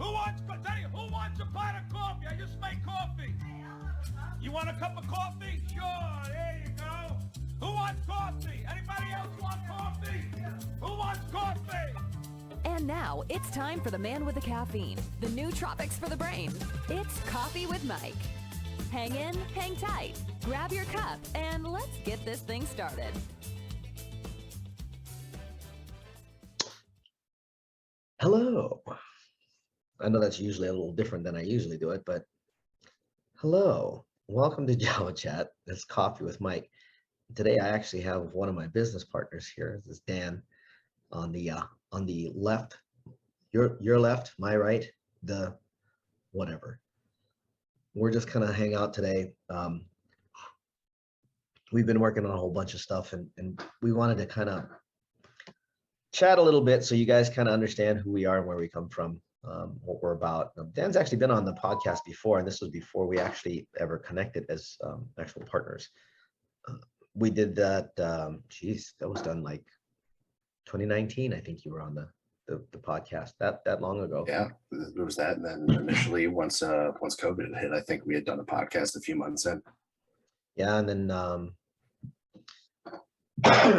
Who wants a pot of coffee? I just made coffee. You want a cup of coffee? Sure, there you go. Who wants coffee? Anybody else want coffee? Who wants coffee? And now it's time for the man with the caffeine, the new tropics for the brain. It's Coffee with Mike. Hang in, hang tight, grab your cup, and let's get this thing started. Hello. I know that's usually a little different than I usually do it, but hello. Welcome to Java Chat. It's Coffee with Mike. Today I actually have one of my business partners here. This is Dan on the left. Your left, my right, the whatever. We're just kind of hang out today. We've been working on a whole bunch of stuff and we wanted to kind of chat a little bit so you guys kind of understand who we are and where we come from, what we're about. Dan's actually been on the podcast before, and this was before we actually ever connected as actual partners. We did that, that was done like 2019. I think you were on the podcast that long ago. Yeah, there was that. And then initially once COVID hit, I think we had done a podcast a few months in. Yeah, and then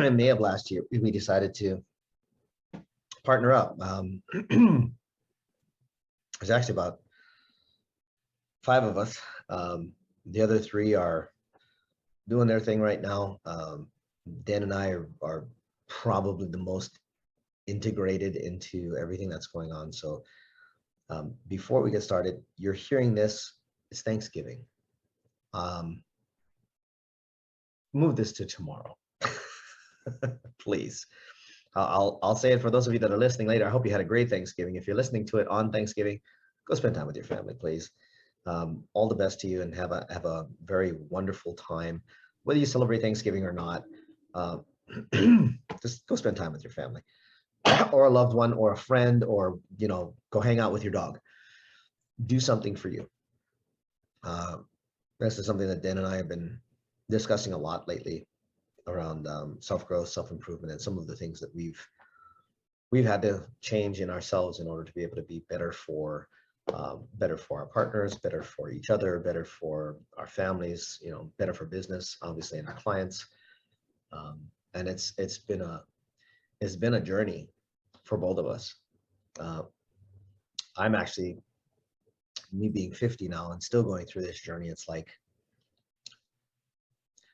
in May of last year, we decided to partner up. There's actually about 5 of us. The other 3 are doing their thing right now. Dan and I are probably the most integrated into everything that's going on. So before we get started, you're hearing this, it's Thanksgiving. Move this to tomorrow, please. I'll say it for those of you that are listening later. I hope you had a great Thanksgiving. If you're listening to it on Thanksgiving, go spend time with your family, please. All the best to you, and have a very wonderful time. Whether you celebrate Thanksgiving or not, just go spend time with your family, or a loved one, or a friend, or go hang out with your dog. Do something for you. This is something that Dan and I have been discussing a lot lately, around self-growth, self-improvement, and some of the things that we've had to change in ourselves in order to be able to be better for our partners, better for each other, better for our families, better for business, obviously, and our clients. And it's been a journey for both of us. I'm actually, me being 50 now and still going through this journey. It's like,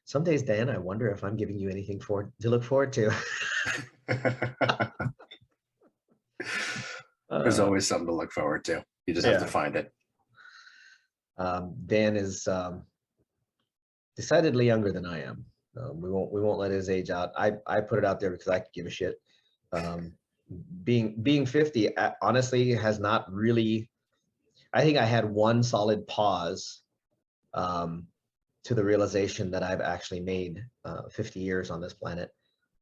some days, Dan, I wonder if I'm giving you anything to look forward to. There's always something to look forward to. You just have to find it. Dan is decidedly younger than I am. We won't let his age out. I put it out there because I could give a shit. Being 50, honestly, has not really. I think I had one solid pause. To the realization that I've actually made 50 years on this planet,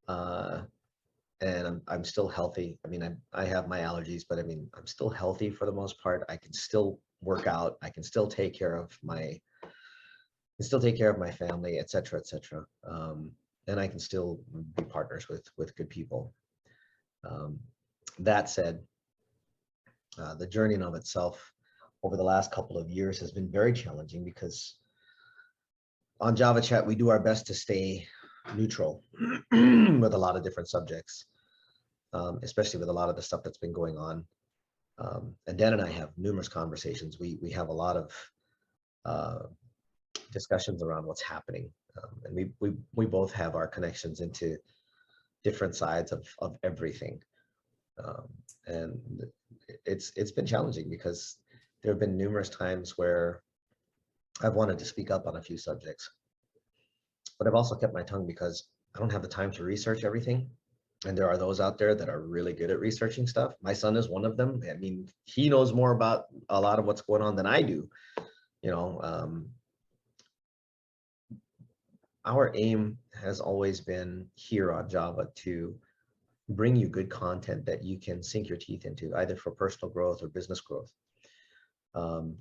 and I'm still healthy. I mean, I have my allergies, but I mean, I'm still healthy for the most part. I can still work out. I can still take care of my family, etc., etc. And I can still be partners with good people. That said, the journey in of itself over the last couple of years has been very challenging, because on Java Chat, we do our best to stay neutral with a lot of different subjects, especially with a lot of the stuff that's been going on. And Dan and I have numerous conversations. We have a lot of discussions around what's happening. And we both have our connections into different sides of everything. And it's been challenging, because there have been numerous times where I've wanted to speak up on a few subjects, but I've also kept my tongue because I don't have the time to research everything. And there are those out there that are really good at researching stuff. My son is one of them. I mean, he knows more about a lot of what's going on than I do. Our aim has always been here on Java to bring you good content that you can sink your teeth into, either for personal growth or business growth. And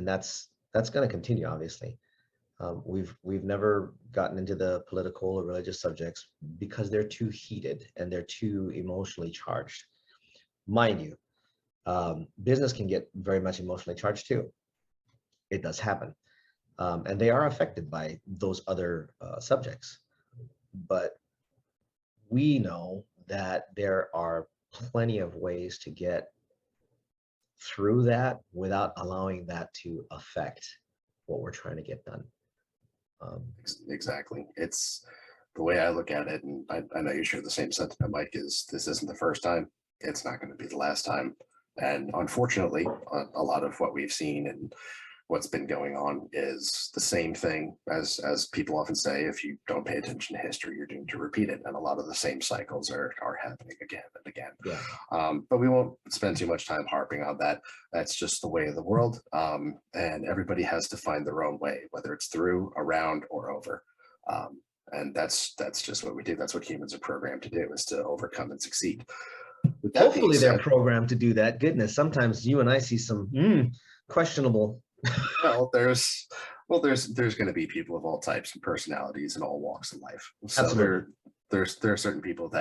that's going to continue, obviously. We've never gotten into the political or religious subjects because they're too heated and they're too emotionally charged. Mind you, Business can get very much emotionally charged too. It does happen. And they are affected by those other subjects. But we know that there are plenty of ways to get through that without allowing that to affect what we're trying to get done. Exactly. It's the way I look at it, and I know you share the same sentiment, Mike, is this isn't the first time. It's not going to be the last time. And unfortunately, a lot of what we've seen and what's been going on is the same thing as people often say, if you don't pay attention to history, you're doomed to repeat it. And a lot of the same cycles are happening again and again. Yeah. But we won't spend too much time harping on that. That's just the way of the world. And everybody has to find their own way, whether it's through, around, or over. And that's just what we do. That's what humans are programmed to do, is to overcome and succeed. With that being Hopefully they're said, programmed to do that. Goodness, sometimes you and I see some questionable. well, there's going to be people of all types and personalities and all walks of life. So Absolutely. there are certain people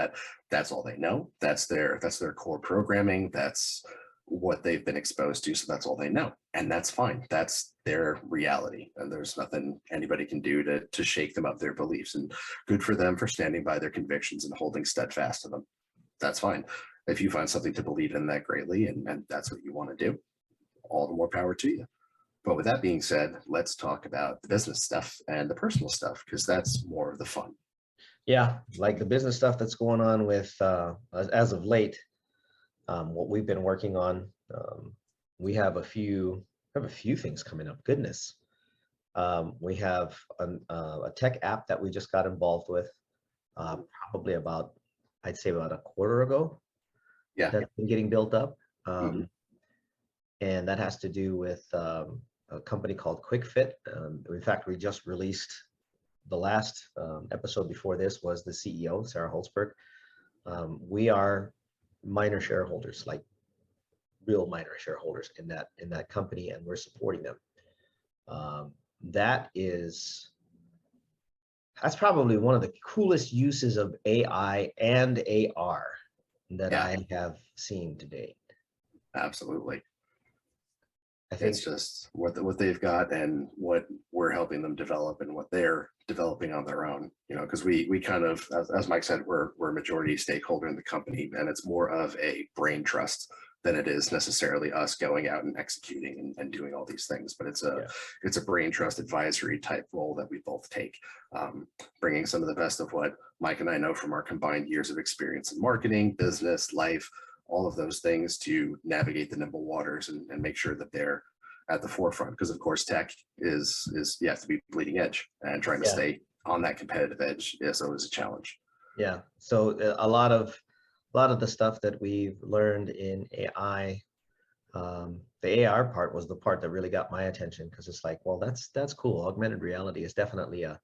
that's all they know. That's their core programming. That's what they've been exposed to. So that's all they know, and that's fine. That's their reality, and there's nothing anybody can do to shake them up their beliefs. And good for them for standing by their convictions and holding steadfast to them. That's fine. If you find something to believe in that greatly, and that's what you want to do, all the more power to you. But with that being said, let's talk about the business stuff and the personal stuff, because that's more of the fun. Yeah, like the business stuff that's going on with as of late, what we've been working on. We have a few things coming up. Goodness, we have a tech app that we just got involved with, probably I'd say about a quarter ago. Yeah. That's been getting built up. Mhm. And that has to do with a company called quikfit. In fact, we just released the last episode before this was the CEO, Sarah Holzberg. We are minor shareholders, like real minor shareholders in that company, and we're supporting them. That's probably one of the coolest uses of AI and AR that Yeah. I have seen to date. Absolutely. I think It's just what they've got and what we're helping them develop and what they're developing on their own, because we kind of, as Mike said, we're a majority stakeholder in the company, and it's more of a brain trust than it is necessarily us going out and executing and doing all these things. But it's a brain trust advisory type role that we both take, bringing some of the best of what Mike and I know from our combined years of experience in marketing, business, life, all of those things to navigate the nimble waters and make sure that they're at the forefront. Because of course, tech is you have to be bleeding edge, and trying to stay on that competitive edge is always a challenge. Yeah. So a lot of the stuff that we've learned in AI, the AR part was the part that really got my attention, because it's like, well, that's cool. Augmented reality is definitely a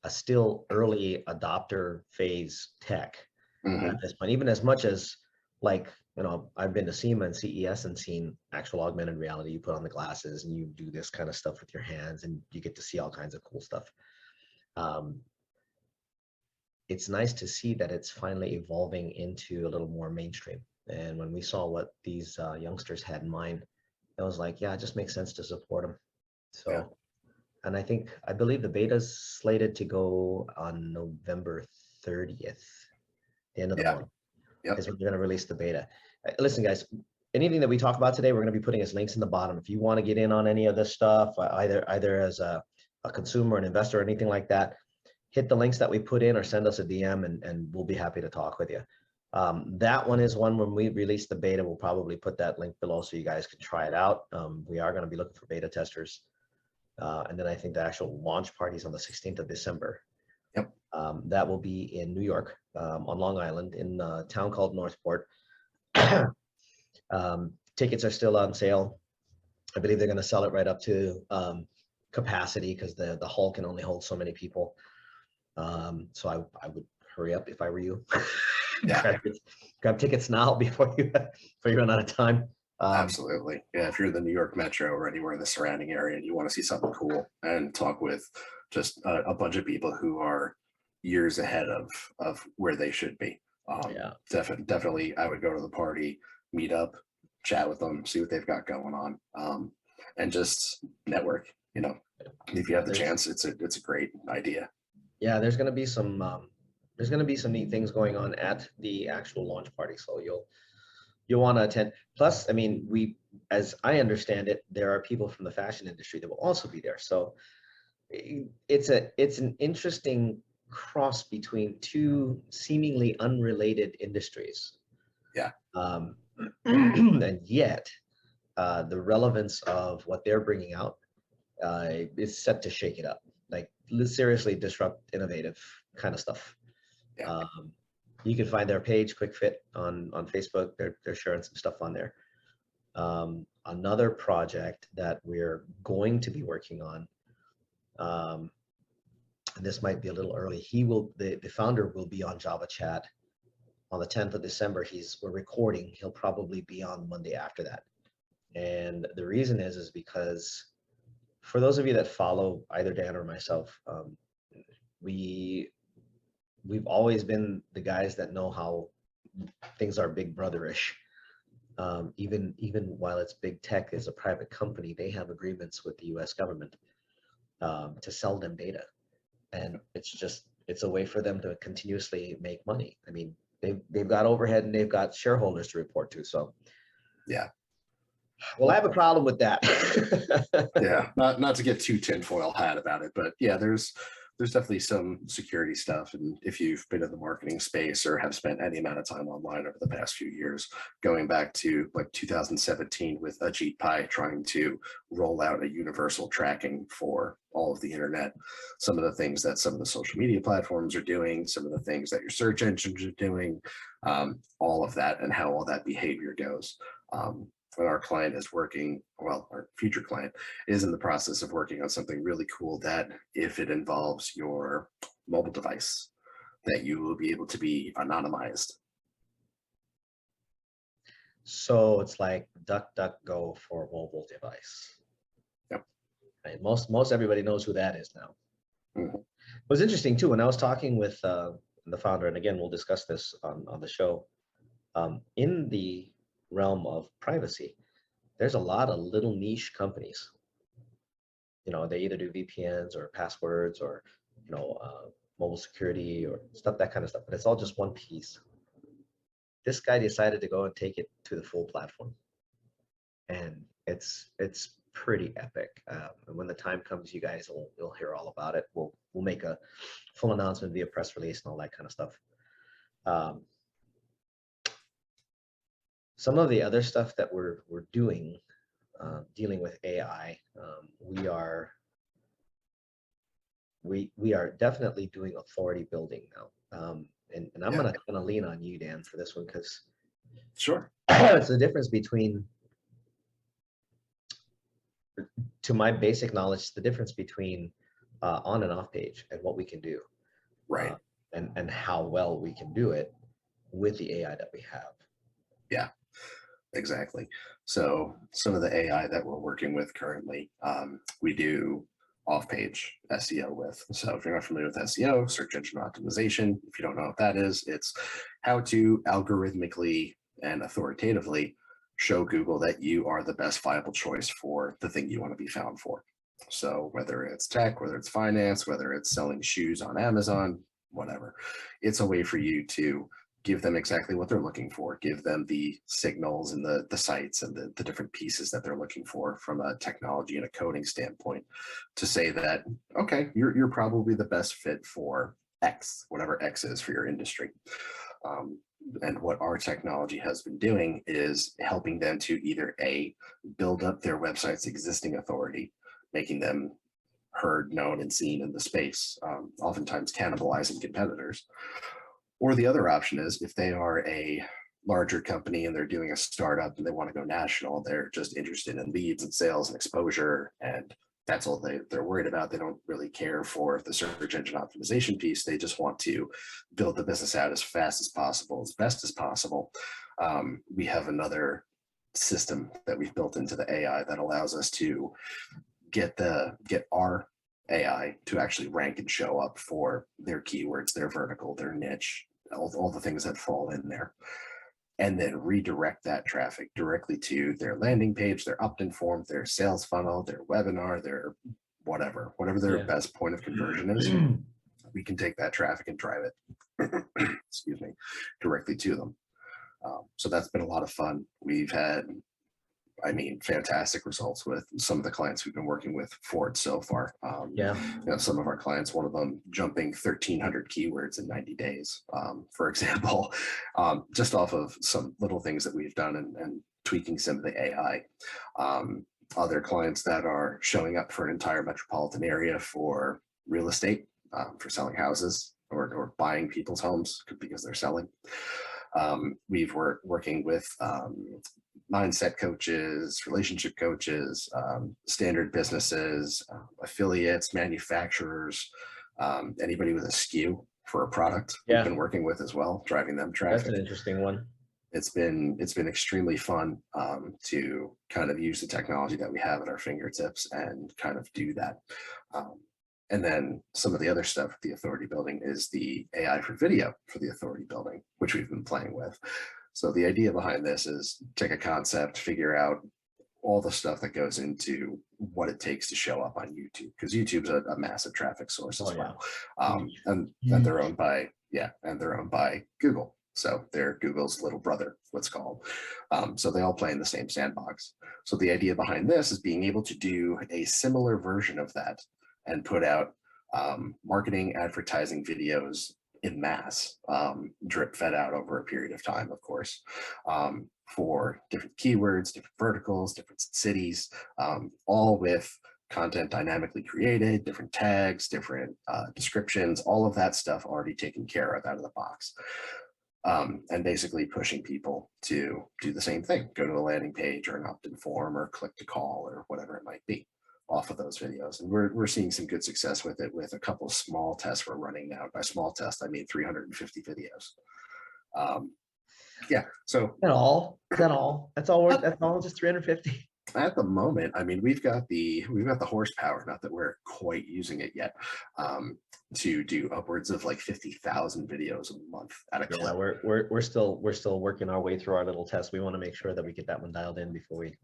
still early adopter phase tech at this point, even as much as, like, I've been to SEMA and CES and seen actual augmented reality. You put on the glasses and you do this kind of stuff with your hands, and you get to see all kinds of cool stuff. It's nice to see that it's finally evolving into a little more mainstream. And when we saw what these youngsters had in mind, it was like, yeah, it just makes sense to support them. So, Yeah. And I believe the beta's slated to go on November 30th, the end of the month. Yep. Is when we're going to release the beta. Listen, guys, anything that we talk about today, we're going to be putting as links in the bottom. If you want to get in on any of this stuff, either as a consumer, an investor, or anything like that, hit the links that we put in or send us a DM, and we'll be happy to talk with you. That one is one, when we release the beta, we'll probably put that link below so you guys can try it out. We are going to be looking for beta testers. And then I think the actual launch party is on the 16th of December. Yep. That will be in New York, on Long Island, in a town called Northport. Tickets are still on sale. I believe they're going to sell it right up to capacity, because the hall can only hold so many people. So I would hurry up if I were you. Grab tickets now before you run out of time. Absolutely. Yeah, if you're in the New York Metro or anywhere in the surrounding area and you want to see something cool and talk with just a bunch of people who are years ahead of where they should be, definitely I would go to the party, meet up, chat with them, see what they've got going on, and just network. If you have the chance, it's a great idea. Yeah, there's going to be some neat things going on at the actual launch party, so you'll want to attend. Plus, I mean, as I understand it, there are people from the fashion industry that will also be there. So it's an interesting cross between two seemingly unrelated industries. Yeah. And yet, the relevance of what they're bringing out is set to shake it up, like seriously disrupt, innovative kind of stuff. Yeah. You can find their page, quikfit, on Facebook. They're sharing some stuff on there. Another project that we're going to be working on, and this might be a little early. The founder will be on Java Chat on the 10th of December. We're recording. He'll probably be on Monday after that. And the reason is because for those of you that follow either Dan or myself, we've always been the guys that know how things are big brotherish. Even while it's big tech as a private company, they have agreements with the US government to sell them data. And it's a way for them to continuously make money. I mean, they've got overhead and they've got shareholders to report to. So yeah. Well, I have a problem with that. Yeah, not to get too tinfoil hat about it, but yeah, there's definitely some security stuff. And if you've been in the marketing space or have spent any amount of time online over the past few years, going back to like 2017 with Ajit Pai trying to roll out a universal tracking for all of the internet, some of the things that some of the social media platforms are doing, some of the things that your search engines are doing, all of that and how all that behavior goes. And our client is working, well, our future client is in the process of working on something really cool that if it involves your mobile device, that you will be able to be anonymized. So it's like DuckDuckGo for mobile device. Yep. Right. Most everybody knows who that is now. Mm-hmm. It was interesting too, when I was talking with the founder, and again, we'll discuss this on the show, in the realm of privacy, there's a lot of little niche companies. They either do VPNs or passwords or mobile security or stuff, that kind of stuff, but it's all just one piece. This guy decided to go and take it to the full platform, and it's pretty epic. And when the time comes, you guys you'll hear all about it. We'll make a full announcement via press release and all that kind of stuff. Some of the other stuff that we're doing, dealing with AI, we are definitely doing authority building now. And I'm gonna lean on you, Dan, for this one, because sure, it's the difference between, to my basic knowledge, the difference between on and off page and what we can do, right, and how well we can do it with the AI that we have. Yeah. Exactly. So some of the AI that we're working with currently, we do off-page SEO with. So if you're not familiar with SEO, search engine optimization, if you don't know what that is, it's how to algorithmically and authoritatively show Google that you are the best viable choice for the thing you want to be found for. So whether it's tech, whether it's finance, whether it's selling shoes on Amazon, whatever, it's a way for you to give them exactly what they're looking for, give them the signals and the sites and the different pieces that they're looking for from a technology and a coding standpoint, to say that, okay, you're probably the best fit for X, whatever X is for your industry. And what our technology has been doing is helping them to either A, build up their website's existing authority, making them heard, known, and seen in the space, oftentimes cannibalizing competitors. Or the other option is if they are a larger company and they're doing a startup and they want to go national, they're just interested in leads and sales and exposure, and that's all they're worried about. They don't really care for the search engine optimization piece. They just want to build the business out as fast as possible, as best as possible. We have another system that we've built into the AI that allows us to get our AI to actually rank and show up for their keywords, their vertical, their niche, all the things that fall in there. and then redirect that traffic directly to their landing page, their opt-in form, their sales funnel, their webinar, their whatever their best point of conversion is. We can take that traffic and drive it, excuse me, directly to them. So that's been a lot of fun. We've had, I mean, fantastic results with some of the clients we've been working with for it so far. You know, some of our clients, one of them jumping 1,300 keywords in 90 days, for example, just off of some little things that we've done and tweaking some of the AI. Other clients that are showing up for an entire metropolitan area for real estate, for selling houses or buying people's homes because they're selling. We've working with mindset coaches, relationship coaches, standard businesses, affiliates, manufacturers, anybody with a SKU for a product we've been working with as well, driving them traffic. That's an interesting one. It's been extremely fun to kind of use the technology that we have at our fingertips and kind of do that. And then some of the other stuff, the authority building, is the AI for video for the authority building, which we've been playing with. So the idea behind this is take a concept, figure out all the stuff that goes into what it takes to show up on YouTube, because YouTube's a massive traffic source as well. And they're owned by, and they're owned by Google. So they're Google's little brother, what's called. So they all play in the same sandbox. So the idea behind this is being able to do a similar version of that and put out marketing, advertising videos in mass, drip fed out over a period of time, of course, for different keywords, different verticals, different cities, all with content dynamically created, different tags, different descriptions, all of that stuff already taken care of out of the box. And basically pushing people to do the same thing, go to a landing page or an opt-in form or click to call or whatever it might be off of those videos. And we're seeing some good success with it, with a couple of small tests we're running now. By small test, I mean 350 videos. So Is that all? That's all just 350. At the moment, I mean, we've got the horsepower, not that we're quite using it yet, to do upwards of like 50,000 videos a month at a clip. We're still working our way through our little test. We want to make sure that we get that one dialed in before we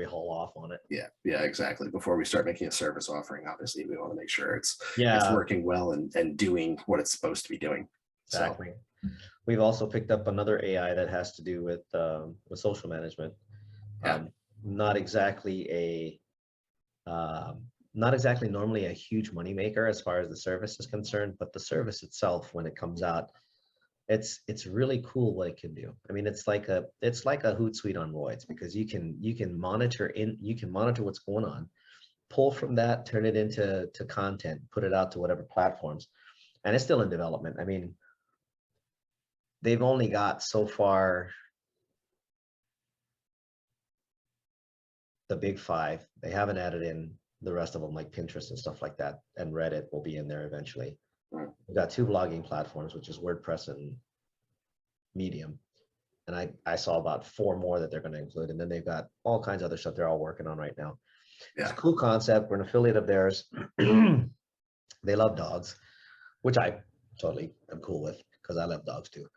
haul off on it. Yeah, exactly. Before we start making a service offering, obviously we want to make sure it's working well and doing what it's supposed to be doing. Exactly. So we've also picked up another AI that has to do with social management. Not exactly normally a huge money maker as far as the service is concerned, but the service itself, when it comes out, it's really cool what it can do. I mean, it's like a Hootsuite on roids, because you can monitor what's going on, pull from that, turn it into content, put it out to whatever platforms, and it's still in development. I mean, they've only got so far the big five. They haven't added in the rest of them, like Pinterest and stuff like that, and Reddit will be in there eventually. We've got 2 blogging platforms, which is WordPress and Medium, and I saw about 4 more that they're going to include, and then they've got all kinds of other stuff they're all working on right now. It's a cool concept. We're an affiliate of theirs. They love dogs, which I totally am cool with, because I love dogs too.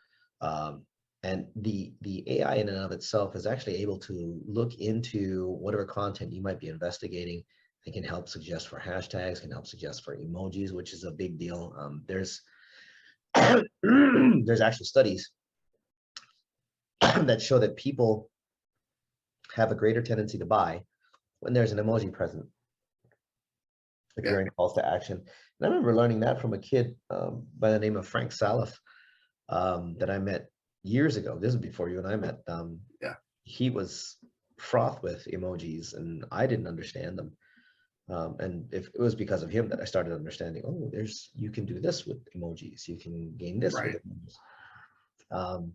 And the AI in and of itself is actually able to look into whatever content you might be investigating. It can help suggest for hashtags, can help suggest for emojis, which is a big deal. There's actual studies that show that people have a greater tendency to buy when there's an emoji present, if you're in calls to action. And I remember learning that from a kid by the name of Frank Salif that I met years ago. This is before you and I met. He was fraught with emojis, and I didn't understand them. And if it was because of him that I started understanding, oh, you can do this with emojis, you can gain this with emojis.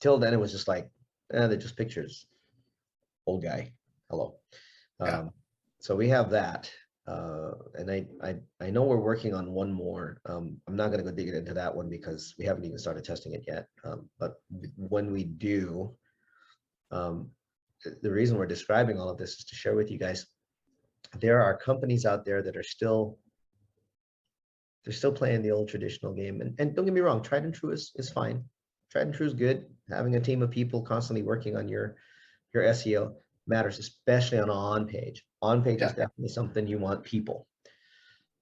Till then, it was just like, they're just pictures. Old guy, hello. So we have that. And I know we're working on one more. I'm not going to go dig into that one because we haven't even started testing it yet. But when we do, the reason we're describing all of this is to share with you guys, there are companies out there that are still playing the old traditional game. And don't get me wrong, tried and true is fine. tried and true is good. Having a team of people constantly working on your SEO matters, especially on an on page. On page is Yeah. definitely something you want people.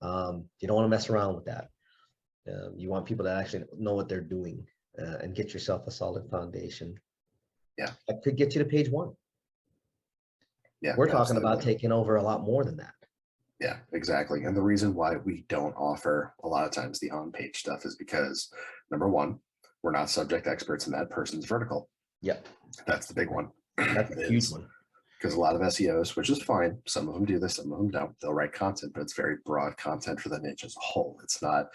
You don't want to mess around with that. You want people that actually know what they're doing, and get yourself a solid foundation. Yeah. That could get you to page 1. Yeah. We're talking about absolutely. taking over a lot more than that. Yeah, exactly. And the reason why we don't offer a lot of times the on-page stuff is because, number one, we're not subject experts in that person's vertical. Yep. That's the big one. That's a huge Is one. because a lot of SEOs, which is fine, some of them do this, some of them don't. They'll write content, but it's very broad content for the niche as a whole. It's not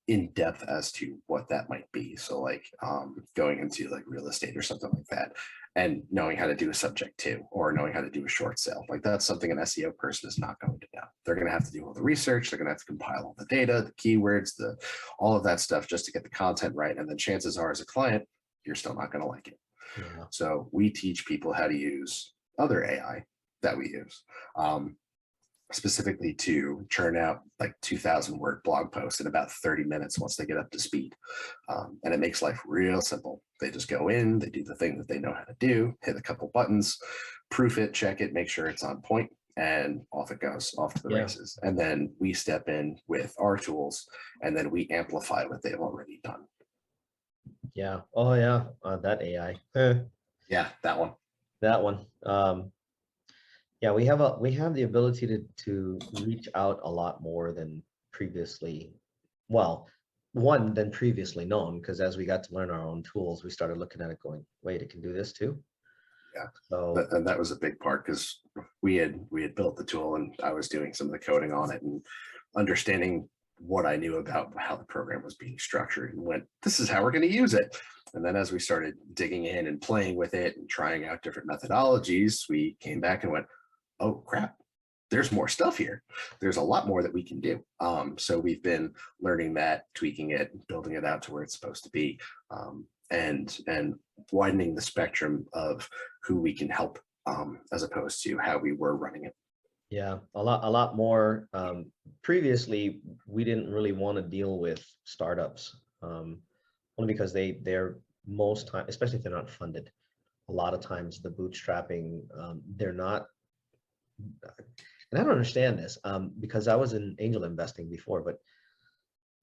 in depth as to what that might be. So like going into like real estate or something like that, and knowing how to do a subject to, or knowing how to do a short sale, like that's something an SEO person is not going to know. They're going to have to do all the research. They're going to have to compile all the data, the keywords, all of that stuff just to get the content right. And then chances are, as a client, you're still not going to like it. Yeah. So we teach people how to use other AI that we use, specifically to churn out like 2,000 word blog posts in about 30 minutes once they get up to speed. And it makes life real simple. They just go in, they do the thing that they know how to do, hit a couple buttons, proof it, check it, make sure it's on point, and off it goes, off to the races. And then we step in with our tools, and then we amplify what they've already done. Yeah. Oh yeah. That AI. Yeah, that one. That one. Yeah, we have the ability to reach out a lot more than previously. Well, one than previously known, because as we got to learn our own tools, we started looking at it going, wait, it can do this too. Yeah. So And that was a big part, because we had built the tool and I was doing some of the coding on it and understanding what I knew about how the program was being structured, and went, this is how we're going to use it. And then as we started digging in and playing with it and trying out different methodologies, we came back and went, oh crap, there's more stuff here. There's a lot more that we can do. So we've been learning that, tweaking it, building it out to where it's supposed to be, and widening the spectrum of who we can help, as opposed to how we were running it. yeah, a lot more. Previously, we didn't really want to deal with startups, only because they're most time, especially if they're not funded. A lot of times the bootstrapping, they're not. And I don't understand this, because I was in angel investing before, but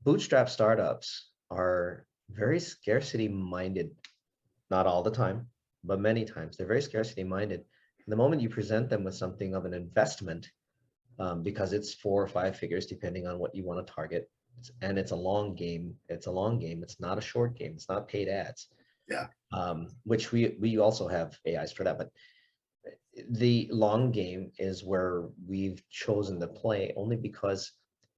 bootstrap startups are very scarcity minded. Not all the time, but many times they're very scarcity minded. And the moment you present them with something of an investment, because it's 4 or 5 figures, depending on what you want to target, and it's a long game. It's a long game. It's not a short game. It's not paid ads. Yeah. Which we also have AIs for that, but the long game is where we've chosen to play, only because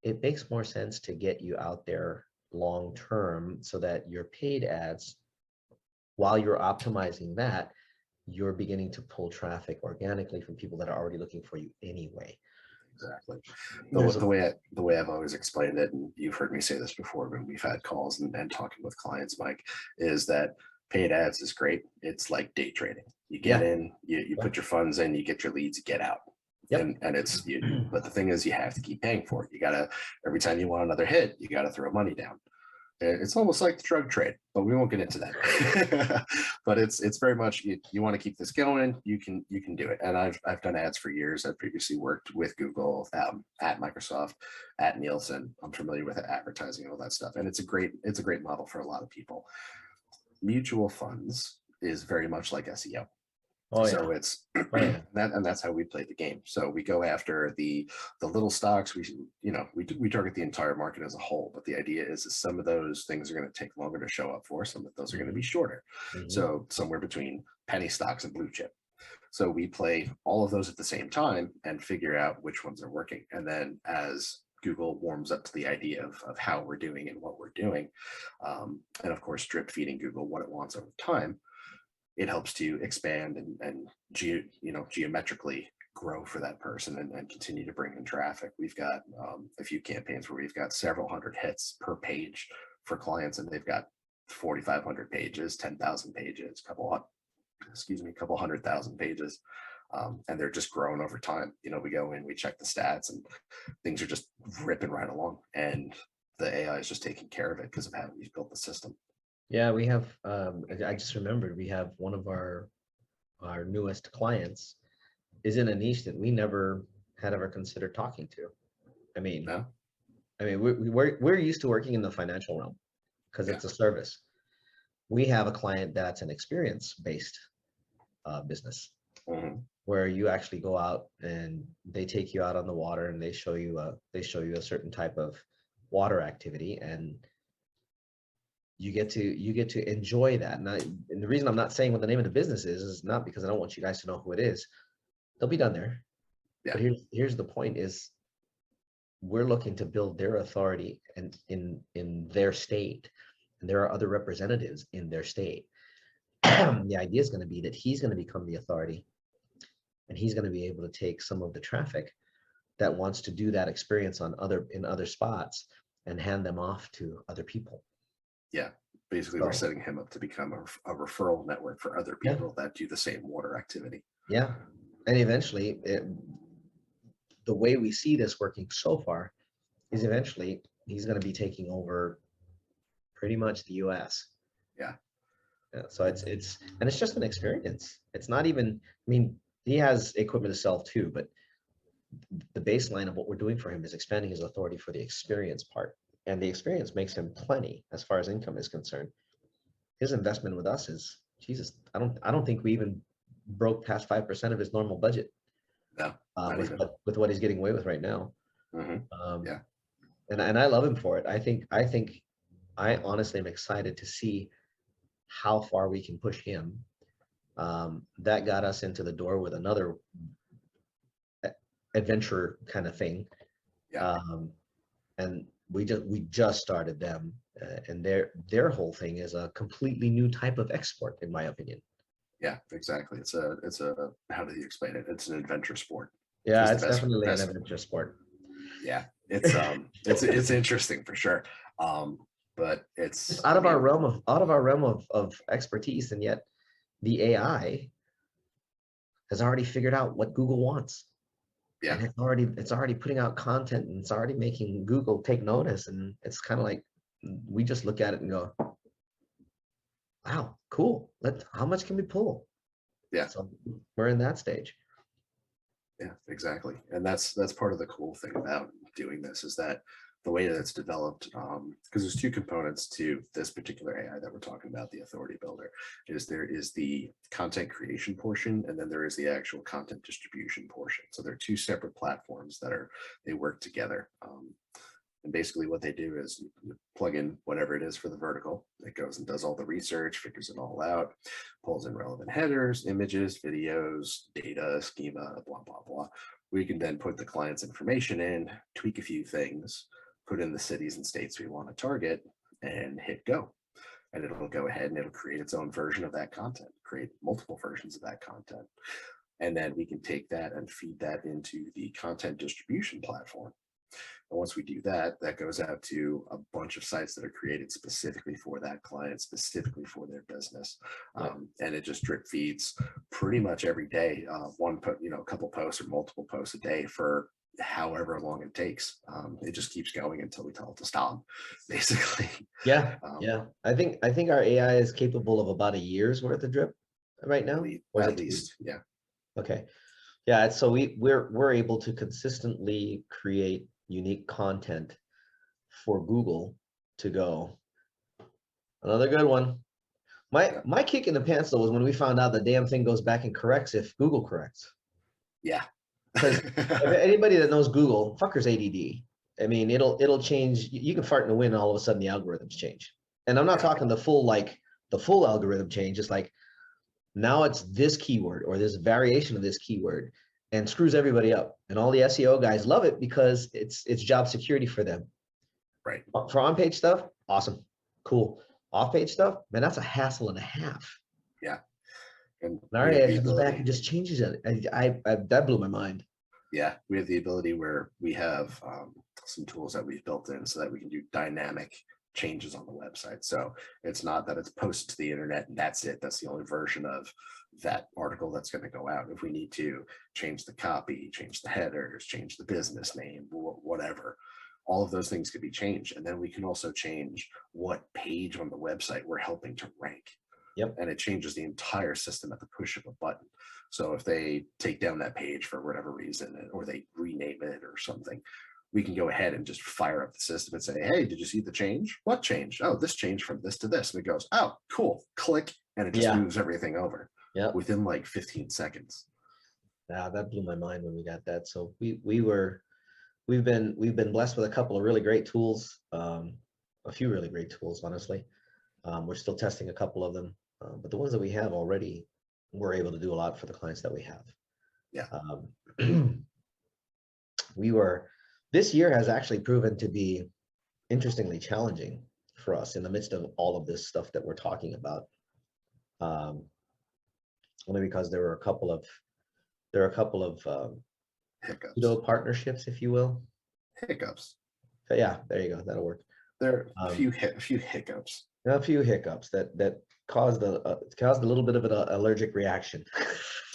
it makes more sense to get you out there long term, so that your paid ads, while you're optimizing that, you're beginning to pull traffic organically from people that are already looking for you anyway. Exactly. There's The way I've always explained it, and you've heard me say this before when we've had calls and talking with clients, Mike, is that paid ads is great. It's like day trading. You get in, you put your funds in, you get your leads, you get out. Yep. And it's but the thing is, you have to keep paying for it. You gotta, every time you want another hit, you gotta throw money down. It's almost like the drug trade, but we won't get into that. But it's very much, you want to keep this going, you can do it. And I've done ads for years. I've previously worked with Google, at Microsoft, at Nielsen. I'm familiar with advertising and all that stuff, and it's a great model for a lot of people. Mutual funds is very much like SEO. Oh, so yeah. it's and that's how we play the game. So we go after the little stocks. We target the entire market as a whole, but the idea is that some of those things are going to take longer to show up for. Some of those are going to be shorter. So somewhere between penny stocks and blue chip. So we play all of those at the same time and figure out which ones are working. And then as Google warms up to the idea of how we're doing and what we're doing, and of course drip feeding Google what it wants over time, it helps to expand and geometrically grow for that person and continue to bring in traffic. We've got a few campaigns where we've got several hundred hits per page for clients, and they've got 4,500 pages, 10,000 pages, couple 100,000 pages. And they're just growing over time. We go in, we check the stats, and things are just ripping right along. And the AI is just taking care of it because of how we've built the system. Yeah, we have, I just remembered we have one of our newest clients is in a niche that we never had ever considered talking to. I mean, No? we're used to working in the financial realm because Yeah. it's a service. We have a client that's an experience-based business Mhm. where you actually go out and they take you out on the water and they show you a certain type of water activity, and you get to enjoy that. And the reason I'm not saying what the name of the business is not because I don't want you guys to know who it is. They'll be done there. Yeah. But here's the point is we're looking to build their authority and in their state. And there are other representatives in their state. The idea is going to be that he's going to become the authority, and he's going to be able to take some of the traffic that wants to do that experience in other spots and hand them off to other people. Yeah. Basically, we're So setting him up to become a referral network for other yeah, people that do the same water activity. yeah. And eventually the way we see this working so far is eventually he's going to be taking over pretty much the US. Yeah. Yeah, so it's just an experience. It's not even, I mean, he has equipment to sell too, but the baseline of what we're doing for him is expanding his authority for the experience part. And the experience makes him plenty as far as income is concerned. His investment with us is, Jesus, I don't think we even broke past 5% of his normal budget No, not even. with what he's getting away with right now. Mhm. Yeah. And I love him for it. I honestly am excited to see how far we can push him. That got us into the door with another adventure kind of thing. Yeah. And we just started them, and their whole thing is a completely new type of export, in my opinion. Yeah, exactly. It's a how do you explain it? It's an adventure sport. Yeah, Is the it's definitely an adventure sport. Yeah, it's interesting for sure. But It's it's, out I of our mean, realm of expertise, and yet the AI has already figured out what Google wants, yeah, and it's already putting out content, and it's already making Google take notice. And it's kind of like we just look at it and go, wow, cool. How much can we pull? yeah, So we're in that stage. yeah, exactly. And that's part of the cool thing about doing this is that the way that it's developed, because there's two components to this particular AI that we're talking about, the authority builder, is there is the content creation portion, and then there is the actual content distribution portion. So they're two separate platforms they work together. And basically what they do is you plug in whatever it is for the vertical. It goes and does all the research, figures it all out, pulls in relevant headers, images, videos, data, schema, blah, blah, blah. We can then put the client's information in, tweak a few things, put in the cities and states we want to target, and hit go. And it'll go ahead and it'll create its own version of that content, create multiple versions of that content. And then we can take that and feed that into the content distribution platform. And once we do that, that goes out to a bunch of sites that are created specifically for that client, specifically for their business. Yeah. And it just drip feeds pretty much every day, a couple posts or multiple posts a day for however long it takes. It just keeps going until we tell it to stop, basically. Yeah, yeah. I think our AI is capable of about a year's worth of drip right now. Or is At it 2 weeks? least, yeah. Okay. Yeah, so we're able to consistently create unique content for Google to go. Another good one. My kick in the pants though was when we found out the damn thing goes back and corrects if Google corrects. Yeah. Because if anybody that knows Google, fucker's ADD. I mean, it'll change. You can fart in the wind, and all of a sudden the algorithms change. And I'm not talking the full algorithm change. It's like now it's this keyword or this variation of this keyword, and screws everybody up. And all the SEO guys love it because it's job security for them. Right. For on-page stuff, awesome, cool. Off-page stuff, man, that's a hassle and a half. Yeah. And All right, it comes back and just changes it. I that blew my mind. Yeah, we have the ability where we have some tools that we've built in so that we can do dynamic changes on the website. So it's not that it's posted to the internet and that's it. That's the only version of that article that's going to go out. If we need to change the copy, change the headers, change the business name, whatever, all of those things could be changed. And then we can also change what page on the website we're helping to rank. Yep. And it changes the entire system at the push of a button. So if they take down that page for whatever reason, or they rename it or something, we can go ahead and just fire up the system and say, hey, did you see the change? What changed? Oh, this changed from this to this. And it goes, oh, cool, click. And it just moves everything over within like 15 seconds. Yeah, that blew my mind when we got that. So we've been blessed with a couple of really great tools, a few really great tools, honestly. We're still testing a couple of them, but the ones that we have already, we're able to do a lot for the clients that we have. Yeah. This year has actually proven to be interestingly challenging for us in the midst of all of this stuff that we're talking about. Only because there are a couple of hiccups, partnerships, if you will. Hiccups. But yeah, there you go. That'll work. There are a few hiccups. A few hiccups that caused a little bit of an allergic reaction.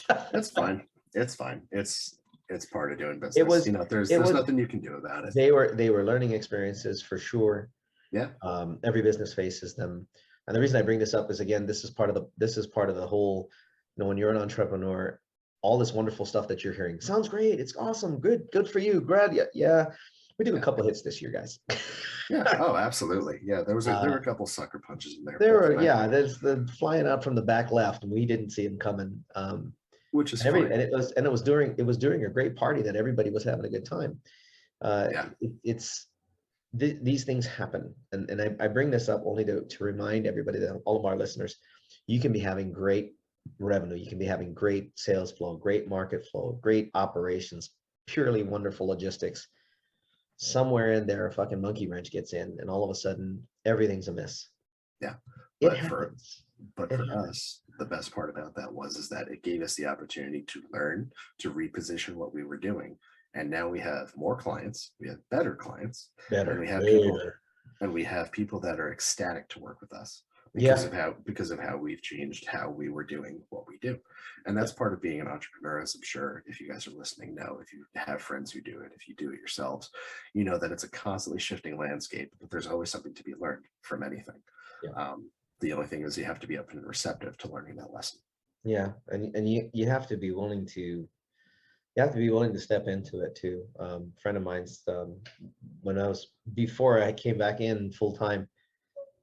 That's fine. It's fine. It's part of doing business. There's nothing you can do about it. They were learning experiences for sure. Yeah. Every business faces them. And the reason I bring this up is, again, this is part of the whole, when you're an entrepreneur, all this wonderful stuff that you're hearing sounds great. It's awesome. Good for you. Grad. Yeah. We took a couple hits this year, guys. Yeah. Oh, absolutely. Yeah. There were a couple sucker punches in there. There's the flying out from the back left, and we didn't see them coming. Which is fine. And it was during a great party that everybody was having a good time. These things happen, and I bring this up only to remind everybody, that all of our listeners, you can be having great revenue, you can be having great sales flow, great market flow, great operations, purely wonderful logistics. Somewhere in there, a fucking monkey wrench gets in, and all of a sudden, everything's amiss. Yeah, it happens. But for us, the best part about that is that it gave us the opportunity to learn, to reposition what we were doing. And now we have more clients, we have better clients, and we have people that are ecstatic to work with us because of how we've changed how we were doing what we do. And that's part of being an entrepreneur, as I'm sure if you guys are listening know, if you have friends who do it, if you do it yourselves, you know that it's a constantly shifting landscape, but there's always something to be learned from anything. The only thing is you have to be open and receptive to learning that lesson. Yeah, and you have to be willing to step into it too. A friend of mine's, before I came back in full time,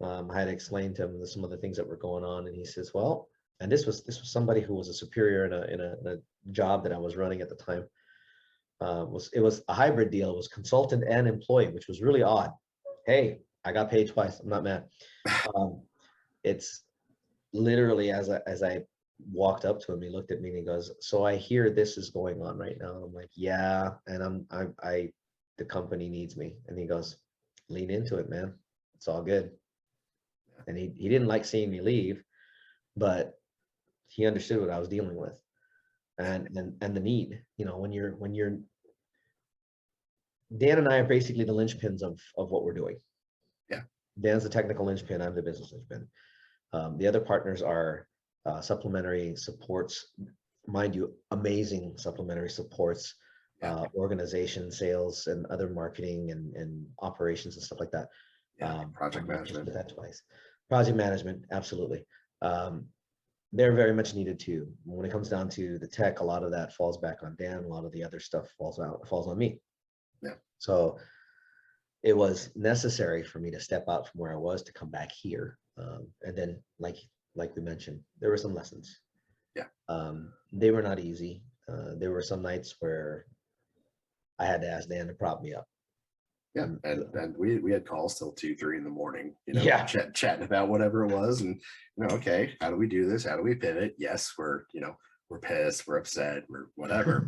I had explained to him some of the things that were going on, and he says, well, and this was somebody who was a superior in a job that I was running at the time. It was a hybrid deal. It was consultant and employee, which was really odd. Hey, I got paid twice. I'm not mad. It's literally as I walked up to him, he looked at me and he goes, so I hear this is going on right now. And I'm like, yeah. And the company needs me. And he goes, lean into it, man. It's all good. And he didn't like seeing me leave, but he understood what I was dealing with and the need, when you're Dan and I are basically the linchpins of what we're doing. Yeah. Dan's the technical linchpin. I'm the business linchpin. The other partners are supplementary supports, mind you, amazing supplementary supports, organization, sales, and other marketing and operations and stuff like that. Project management. Project management, absolutely. They're very much needed too. When it comes down to the tech, a lot of that falls back on Dan. A lot of the other stuff falls on me. Yeah. So it was necessary for me to step out from where I was to come back here. And then, like we mentioned, there were some lessons. Yeah. They were not easy. There were some nights where I had to ask Dan to prop me up. Yeah, and we had calls till 2-3 in the morning, chatting about whatever it was, and okay, how do we do this? How do we pivot? Yes, we're pissed, we're upset, we're whatever,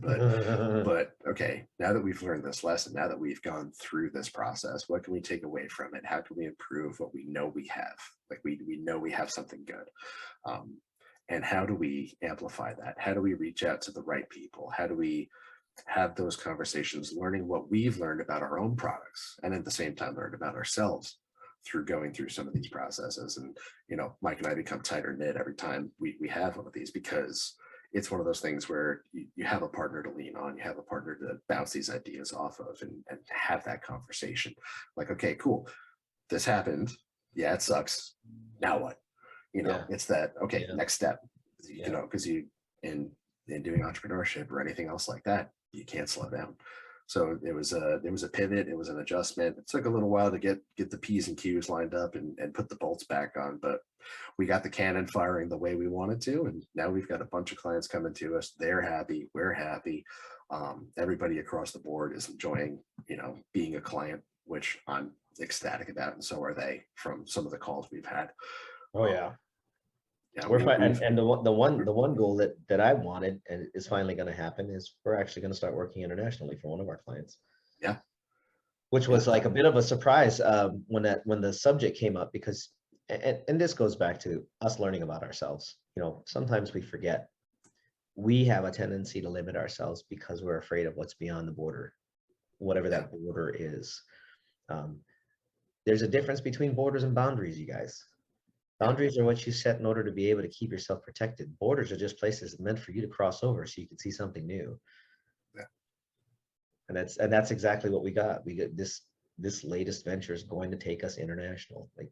but okay, now that we've learned this lesson, now that we've gone through this process, what can we take away from it? How can we improve what we know we have? Like we know we have something good, and how do we amplify that? How do we reach out to the right people? How do we have those conversations, learning what we've learned about our own products, and at the same time learn about ourselves through going through some of these processes? And Mike and I become tighter knit every time we have one of these, because it's one of those things where you have a partner to lean on, you have a partner to bounce these ideas off of, and have that conversation. Like, okay, cool, this happened. Yeah, it sucks. Now what? It's that, okay, next step. Because you in doing entrepreneurship or anything else like that, you can't slow down. So it was a pivot, it was an adjustment. It took a little while to get the P's and Q's lined up and put the bolts back on, but we got the cannon firing the way we wanted to, and now we've got a bunch of clients coming to us. They're happy, we're happy. Everybody across the board is enjoying, being a client, which I'm ecstatic about, and so are they, from some of the calls we've had. Oh yeah. Yeah, We're fine. And the one goal that I wanted and is finally going to happen is we're actually going to start working internationally for one of our clients. Yeah. Which was like a bit of a surprise when the subject came up, because and this goes back to us learning about ourselves. Sometimes we forget we have a tendency to limit ourselves because we're afraid of what's beyond the border, whatever that border is. There's a difference between borders and boundaries, you guys. Boundaries are what you set in order to be able to keep yourself protected. Borders are just places meant for you to cross over so you can see something new. Yeah. And that's exactly what we got. We got this latest venture is going to take us international. Like,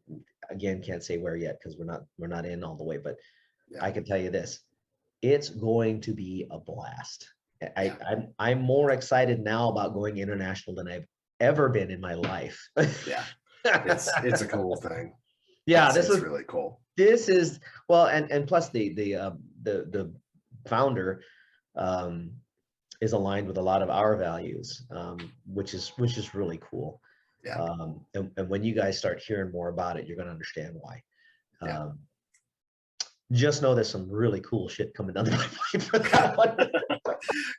again, can't say where yet because we're not in all the way, but I can tell you this, it's going to be a blast. I'm more excited now about going international than I've ever been in my life. Yeah. It's a cool thing. Yeah, this is really cool. This is, well, and plus the founder is aligned with a lot of our values, which is really cool. Yeah. And when you guys start hearing more about it, you're going to understand why. Yeah. Just know there's some really cool shit coming down the pipe for that one.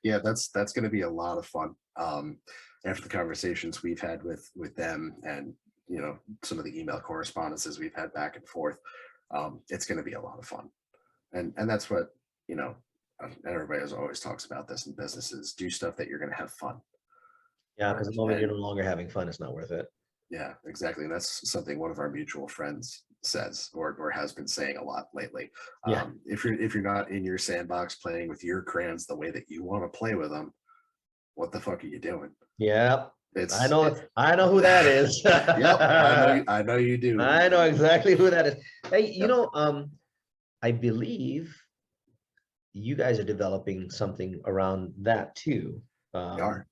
Yeah, that's going to be a lot of fun. After the conversations we've had with them, and some of the email correspondences we've had back and forth, it's going to be a lot of fun. And that's what, everybody always talks about this in businesses: do stuff that you're going to have fun. Yeah, because the moment you're no longer having fun, it's not worth it. Yeah, exactly. And that's something one of our mutual friends says, or has been saying a lot lately. Yeah. If you're not in your sandbox playing with your crayons the way that you want to play with them, what the fuck are you doing? Yeah. I know who that is. Yep, I know you do. I know exactly who that is. Hey, I believe you guys are developing something around that too. We are.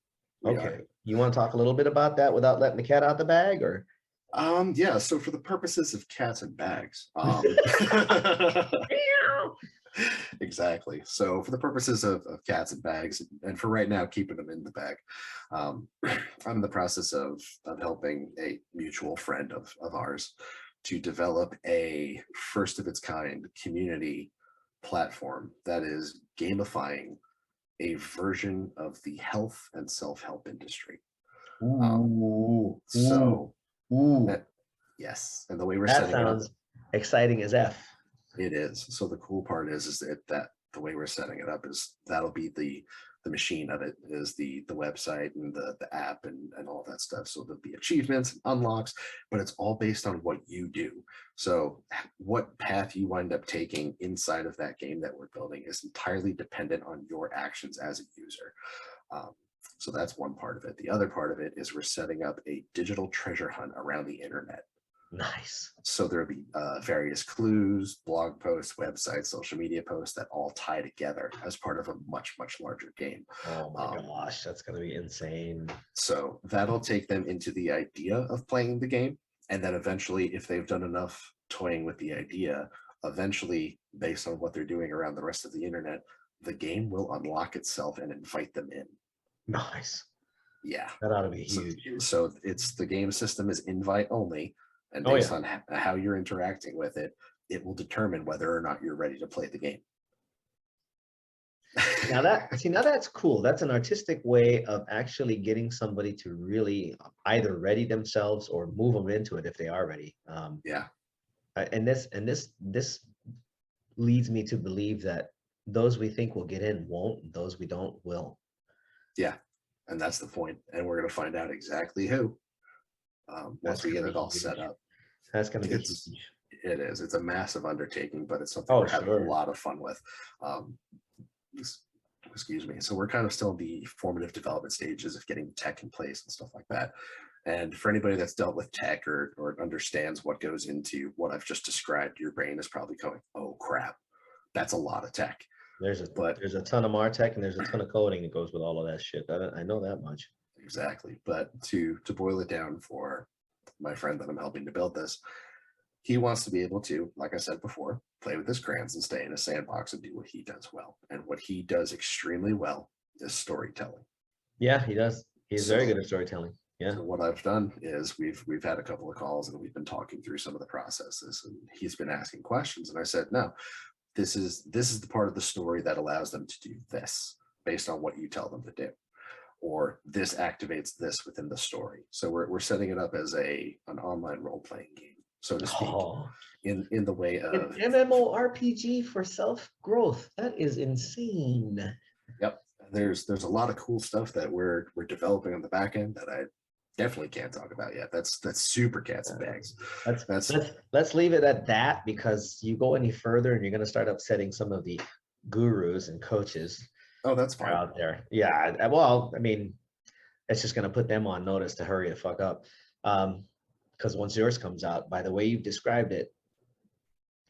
Okay. You want to talk a little bit about that without letting the cat out the bag, or? Yeah. So for the purposes of cats and bags, exactly. So for the purposes of cats and bags, and for right now, keeping them in the bag, I'm in the process of helping a mutual friend of ours to develop a first of its kind community platform that is gamifying a version of the health and self-help industry. Yes, and the way we're that setting sounds it up, exciting as F. it is. So the cool part is that the way we're setting it up is that'll be the machine of it, is the website and the app and all that stuff. So there'll be achievements and unlocks, but it's all based on what you do. So what path you wind up taking inside of that game that we're building is entirely dependent on your actions as a user. So that's one part of it. The other part of it is we're setting up a digital treasure hunt around the internet. Nice. So there'll be various clues, blog posts, websites, social media posts that all tie together as part of a much, much larger game. Oh my gosh, that's going to be insane. So that'll take them into the idea of playing the game. And then eventually, if they've done enough toying with the idea, eventually, based on what they're doing around the rest of the internet, the game will unlock itself and invite them in. Nice. Yeah. That ought to be huge. So it's the game system is invite only. And based on how you're interacting with it, it will determine whether or not you're ready to play the game. Now that's cool. That's an artistic way of actually getting somebody to really either ready themselves or move them into it if they are ready. Yeah. And this leads me to believe that those we think will get in won't, and those we don't will. Yeah, and that's the point. And we're going to find out exactly who once we get it all set up. That's going to be huge. It is. It's a massive undertaking, but it's something we're having a lot of fun with. excuse me. So we're kind of still in the formative development stages of getting tech in place and stuff like that. And for anybody that's dealt with tech or understands what goes into what I've just described, your brain is probably going, oh crap, that's a lot of tech. There's a ton of MarTech and there's a ton of coding that goes with all of that shit. I know that much. Exactly. But to boil it down for my friend that I'm helping to build this, he wants to be able to, like I said before, play with his crayons and stay in a sandbox and do what he does well. And what he does extremely well is storytelling. Yeah, he does. He's very good at storytelling. Yeah. So what I've done is we've had a couple of calls and we've been talking through some of the processes, and he's been asking questions. And I said, no, this is the part of the story that allows them to do this based on what you tell them to do, or this activates this within the story. So we're setting it up as an online role-playing game, so to speak, in the way of an MMORPG for self-growth. That is insane. Yep. There's a lot of cool stuff that we're developing on the back end that I definitely can't talk about yet. That's super cats and bags. Let's leave it at that, because you go any further and you're going to start upsetting some of the gurus and coaches. Oh, that's fine. Out there. Yeah. Well, I mean, it's just going to put them on notice to hurry the fuck up. Because once yours comes out, by the way you've described it,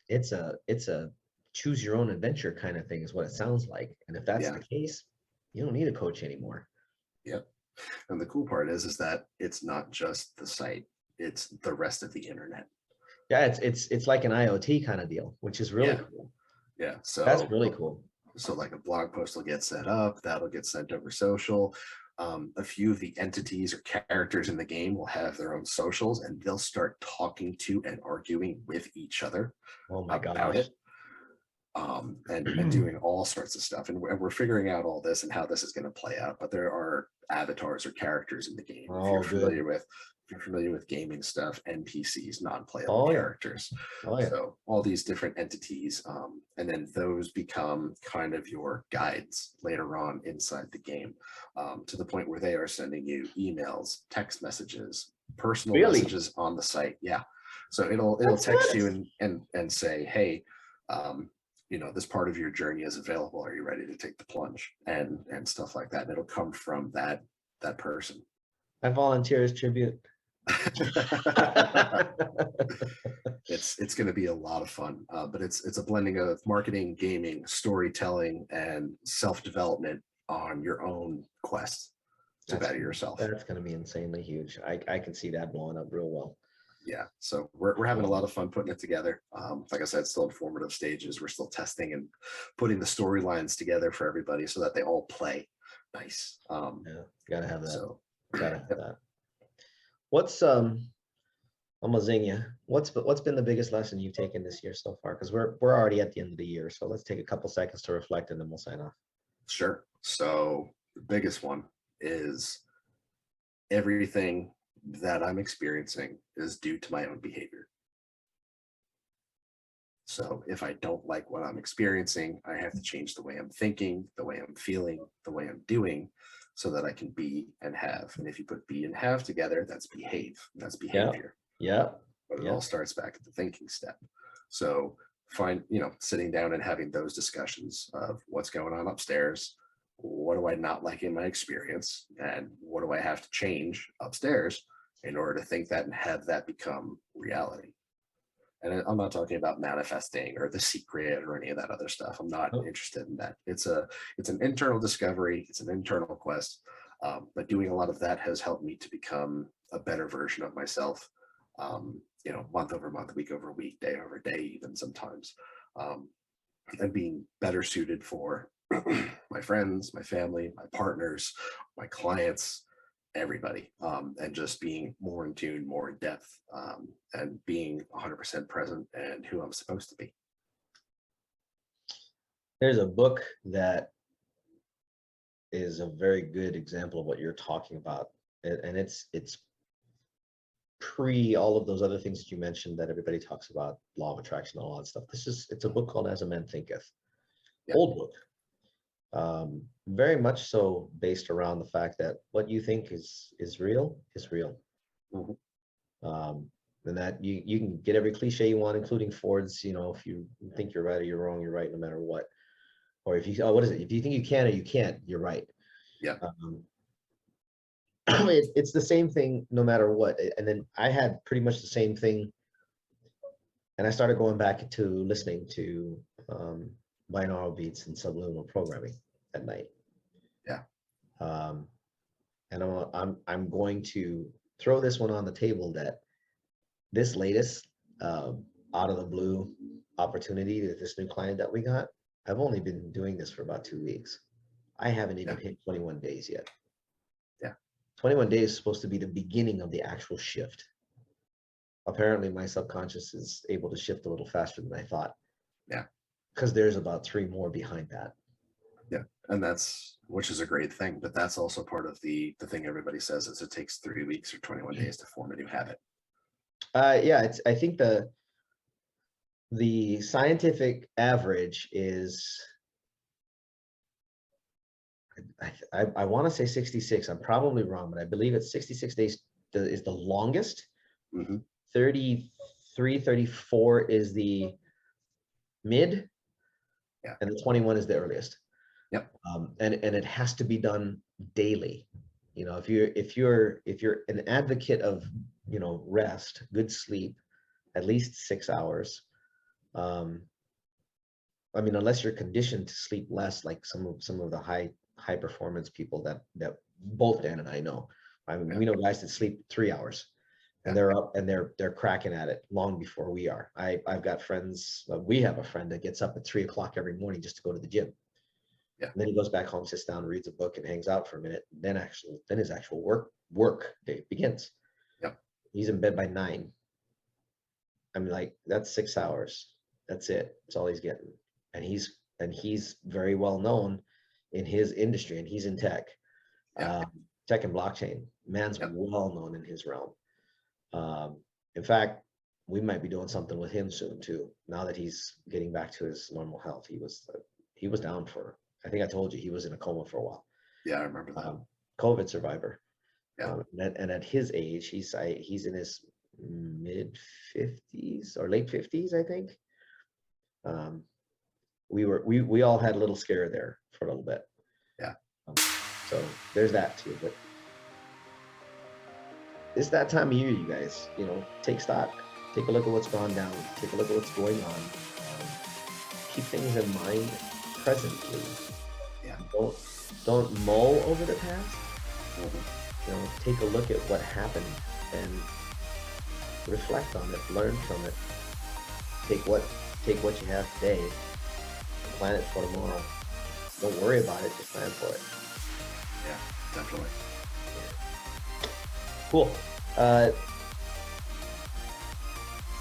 it's a choose your own adventure kind of thing is what it sounds like. And if that's the case, you don't need a coach anymore. Yep. And the cool part is that it's not just the site, it's the rest of the internet. Yeah, it's like an IoT kind of deal, which is really cool. Yeah. So that's really cool. So like a blog post will get set up, that'll get sent over social. A few of the entities or characters in the game will have their own socials, and they'll start talking to and arguing with each other about it. And doing all sorts of stuff. And we're figuring out all this and how this is going to play out. But there are avatars or characters in the game. If you're familiar with gaming stuff, NPCs, non-playable characters. So all these different entities, and then those become kind of your guides later on inside the game, to the point where they are sending you emails, text messages, personal messages on the site. Yeah. So it'll text you and say, hey, this part of your journey is available. Are you ready to take the plunge? And stuff like that. And it'll come from that person. I volunteer as tribute. It's going to be a lot of fun, but it's a blending of marketing, gaming, storytelling, and self-development on your own quest to better yourself. That's going to be insanely huge. I can see that blowing up real well. Yeah, so we're having a lot of fun putting it together. Like I said, still in formative stages. We're still testing and putting the storylines together for everybody so that they all play nice. Gotta have that. So, gotta have that. What's I'm gonna zing you. What's been the biggest lesson you've taken this year so far? Because we're already at the end of the year, so let's take a couple seconds to reflect and then we'll sign off. Sure. So the biggest one is everything that I'm experiencing is due to my own behavior. So if I don't like what I'm experiencing, I have to change the way I'm thinking, the way I'm feeling, the way I'm doing, so that I can be and have. And if you put be and have together, that's behave. That's behavior. Yeah. But it all starts back at the thinking step. So sitting down and having those discussions of what's going on upstairs, what do I not like in my experience, and what do I have to change upstairs in order to think that and have that become reality. And I'm not talking about manifesting or The Secret or any of that other stuff. I'm not interested in that. It's an internal discovery. It's an internal quest. But doing a lot of that has helped me to become a better version of myself, month over month, week over week, day over day, even sometimes, and being better suited for my friends, my family, my partners, my clients, everybody, and just being more in tune, more in depth, and being 100% present and who I'm supposed to be. There's a book that is a very good example of what you're talking about, and it's pre all of those other things that you mentioned that everybody talks about, law of attraction, all that stuff. It's a book called As a Man Thinketh. Yeah. Old book. Very much so based around the fact that what you think is real is real. Mm-hmm. And that you can get every cliche you want, including Ford's, if you think you're right or you're wrong, you're right no matter what. or if you, what is it? If you think you can or you can't, you're right. Yeah. It's the same thing no matter what. And then I had pretty much the same thing. And I started going back to listening to binaural beats and subliminal programming at night. Yeah. And I'm going to throw this one on the table, that this latest out of the blue opportunity with this new client that we got, I've only been doing this for about 2 weeks. I haven't even hit 21 days yet. Yeah. 21 days is supposed to be the beginning of the actual shift. Apparently my subconscious is able to shift a little faster than I thought. Yeah. Because there's about 3 more behind that. Yeah. And which is a great thing, but that's also part of the thing everybody says is it takes 3 weeks or 21 days to form a new habit. Yeah, I think the scientific average is, I want to say 66. I'm probably wrong, but I believe it's 66 days is the longest. 33, 34 is the mid, and the 21 is the earliest. Yep. And it has to be done daily. You know, if you're an advocate of, you know, rest, good sleep, at least 6 hours. I mean, unless you're conditioned to sleep less, like some of the high performance people that both Dan and I know. I mean, we know guys that sleep 3 hours, and they're up and they're cracking at it long before we are. I've got friends. We have a friend that gets up at 3 o'clock every morning just to go to the gym. Yeah. And then he goes back home, sits down, reads a book, and hangs out for a minute. Then his actual work day begins. Yep. He's in bed by 9. I mean, like, that's 6 hours. That's it. That's all he's getting. And he's very well known in his industry, and he's in tech, tech and blockchain. Man's well known in his realm. In fact, we might be doing something with him soon too. Now that he's getting back to his normal health, he was down for, I think I told you, he was in a coma for a while. Yeah, I remember that. COVID survivor. Yeah. And at his age, he's in his mid 50s or late 50s, I think. We all had a little scare there for a little bit. Yeah. So there's that too. But it's that time of year, you guys. You know, take stock. Take a look at what's gone down. Take a look at what's going on. Keep things in mind presently. Yeah. Don't mull over the past. You know, take a look at what happened and reflect on it. Learn from it. Take what you have today. Plan it for tomorrow. Don't worry about it. Just plan for it. Yeah, definitely. Cool.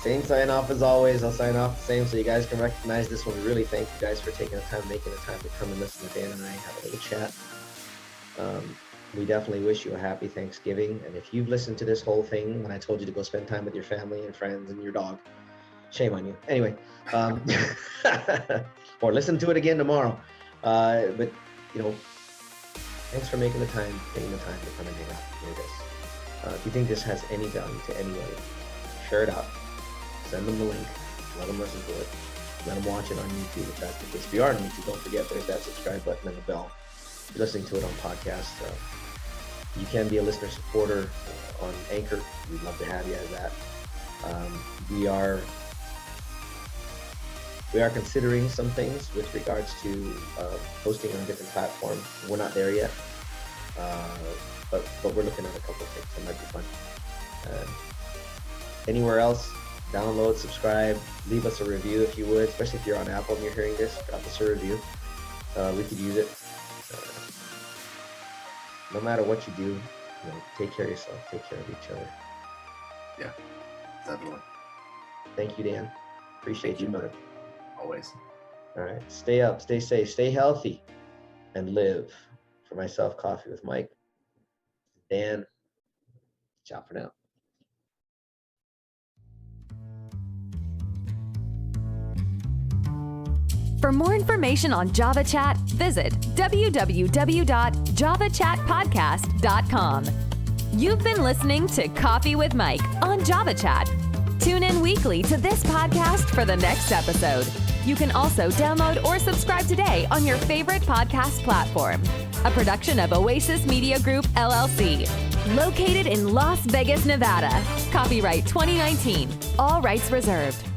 Same sign off as always. I'll sign off the same so you guys can recognize this one. We really thank you guys for taking the time, making the time to come and listen to Dan and I have a little chat. We definitely wish you a happy Thanksgiving. And if you've listened to this whole thing when I told you to go spend time with your family and friends and your dog, shame on you. Anyway, or listen to it again tomorrow. But, you know, thanks for taking the time to come and hang out and hear this. If you think this has any value to anybody, share it out. Send them the link. Let them listen to it. Let them watch it on YouTube if that's the case. If you are on YouTube, don't forget there's that subscribe button and the bell. If you're listening to it on podcast, you can be a listener supporter on Anchor. We'd love to have you as that. We are considering some things with regards to hosting on different platforms. We're not there yet, but we're looking at a couple of things that might be fun. Anywhere else, download, subscribe, leave us a review if you would, especially if you're on Apple and you're hearing this, drop us a review. We could use it. No matter what you do, you know, take care of yourself, take care of each other. Yeah, definitely. Thank you, Dan. Appreciate you, brother. Always. All right. Stay up, stay safe, stay healthy, and live. For myself, Coffee with Mike. Dan, ciao for now. For more information on Java Chat, visit www.javachatpodcast.com. You've been listening to Coffee with Mike on Java Chat. Tune in weekly to this podcast for the next episode. You can also download or subscribe today on your favorite podcast platform. A production of Oasis Media Group, LLC. Located in Las Vegas, Nevada. Copyright 2019. All rights reserved.